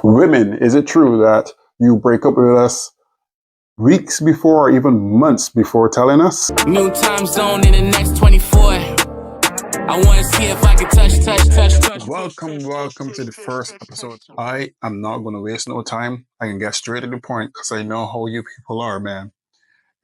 Women, is it true that you break up with us weeks before or even months before telling us? New time zone in the next 24. I want to see if I can touch. Welcome to the first episode. I am not going to waste no time. I can get straight to the point because I know how you people are, man.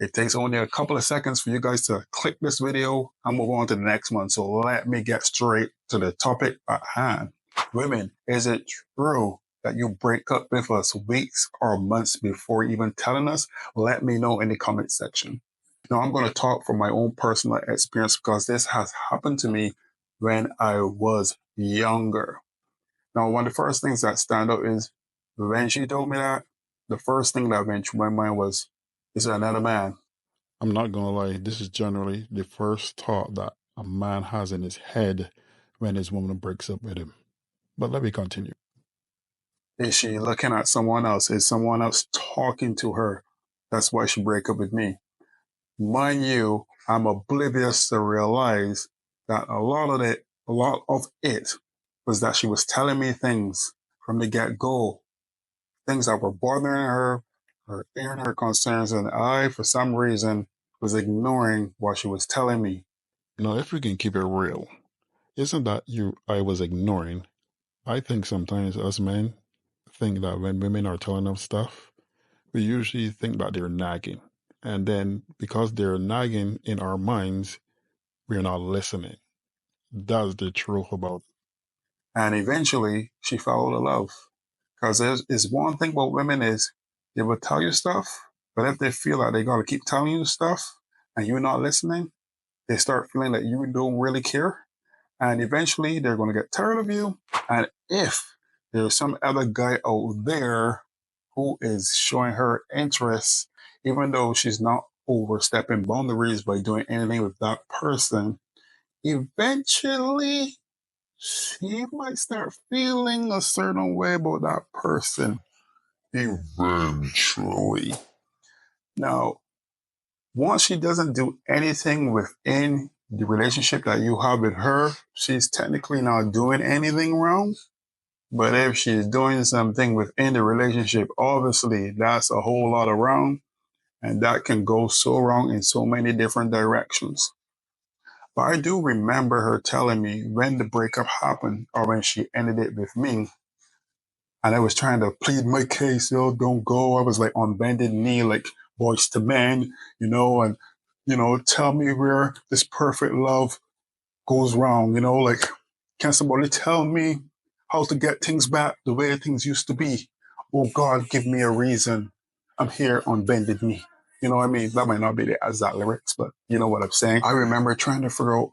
It takes only a couple of seconds for you guys to click this video and move on to the next one. So let me get straight to the topic at hand. Women, is it true that you break up with us weeks or months before even telling us? Let me know in the comment section. Now, I'm going to talk from my own personal experience because this has happened to me when I was younger. Now, one of the first things that stand out is when she told me that, the first thing that went through my mind was, is there another man? I'm not gonna lie, this is generally the first thought that a man has in his head when his woman breaks up with him. But let me continue. Is she looking at someone else? Is someone else talking to her? That's why she break up with me. Mind you, I'm oblivious to realize that a lot of it was that she was telling me things from the get-go, things that were bothering her or airing her concerns, and I, for some reason, was ignoring what she was telling me. Now, if we can keep it real, isn't that I was ignoring? I think sometimes us men think that when women are telling us stuff, we usually think that they're nagging. And then because they're nagging in our minds, we're not listening. That's the truth about it. And eventually, she fell out of love. Because there's one thing about women is they will tell you stuff, but if they feel like they got to keep telling you stuff and you're not listening, they start feeling that you don't really care. And eventually, they're going to get tired of you. And if there's some other guy out there who is showing her interest, even though she's not overstepping boundaries by doing anything with that person, eventually she might start feeling a certain way about that person. Eventually. Now, once she doesn't do anything within the relationship that you have with her, she's technically not doing anything wrong. But if she's doing something within the relationship, obviously that's a whole lot of wrong. And that can go so wrong in so many different directions. But I do remember her telling me when the breakup happened or when she ended it with me, and I was trying to plead my case, yo, don't go. I was like on bended knee, like voice to man, and, tell me where this perfect love goes wrong, like, can somebody tell me how to get things back the way things used to be? Oh God, give me a reason. I'm here on bended knee. You know what I mean? That might not be the exact lyrics, but you know what I'm saying? I remember trying to figure out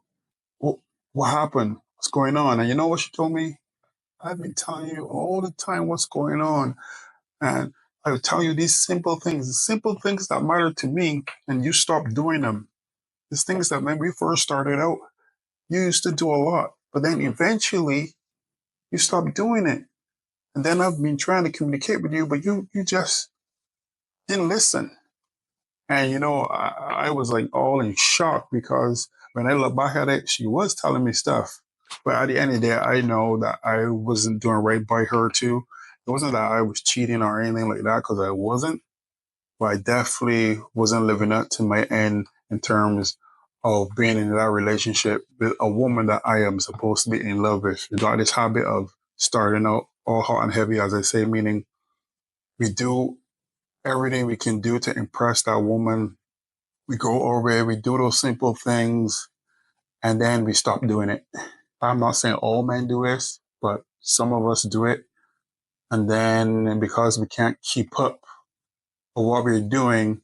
what happened, what's going on. And you know what she told me? I've been telling you all the time what's going on. And I will tell you these simple things, the simple things that matter to me, and you stop doing them. These things that when we first started out, you used to do a lot, but then eventually you stop doing it. And then I've been trying to communicate with you, but you just didn't listen. And I was like all in shock because when I look back at it, she was telling me stuff. But at the end of the day, I know that I wasn't doing right by her too. It wasn't that I was cheating or anything like that, because I wasn't. But I definitely wasn't living up to my end in terms of being in that relationship with a woman that I am supposed to be in love with. We got this habit of starting out all hot and heavy, as I say, meaning we do everything we can do to impress that woman. We go over it, we do those simple things, and then we stop doing it. I'm not saying all men do this, but some of us do it. And then because we can't keep up with what we're doing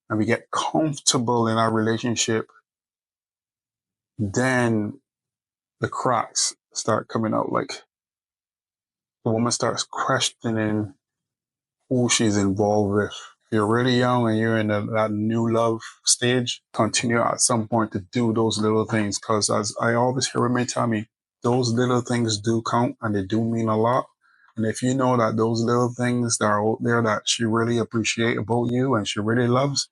and we get comfortable in our relationship, then the cracks start coming out. Like the woman starts questioning who she's involved with. If you're really young and you're in that new love stage, continue at some point to do those little things. Because as I always hear women tell me, those little things do count and they do mean a lot. And if you know that those little things that are out there that she really appreciates about you and she really loves,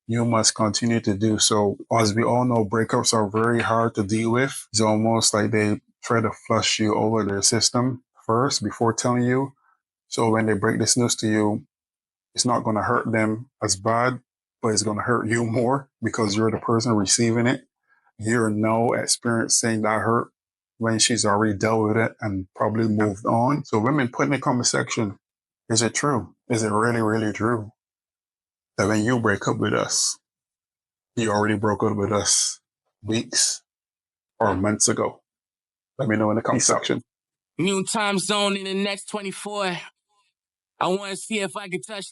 you must continue to do so. As we all know, breakups are very hard to deal with. It's almost like they try to flush you over their system first before telling you. So when they break this news to you, it's not going to hurt them as bad, but it's going to hurt you more because you're the person receiving it. You're now experiencing that hurt when she's already dealt with it and probably moved on. So women, put in the comment section, is it true? Is it really, really true that when you break up with us, you already broke up with us weeks or months ago? Let me know in the comment section. New time zone in the next 24. I want to see if I can touch.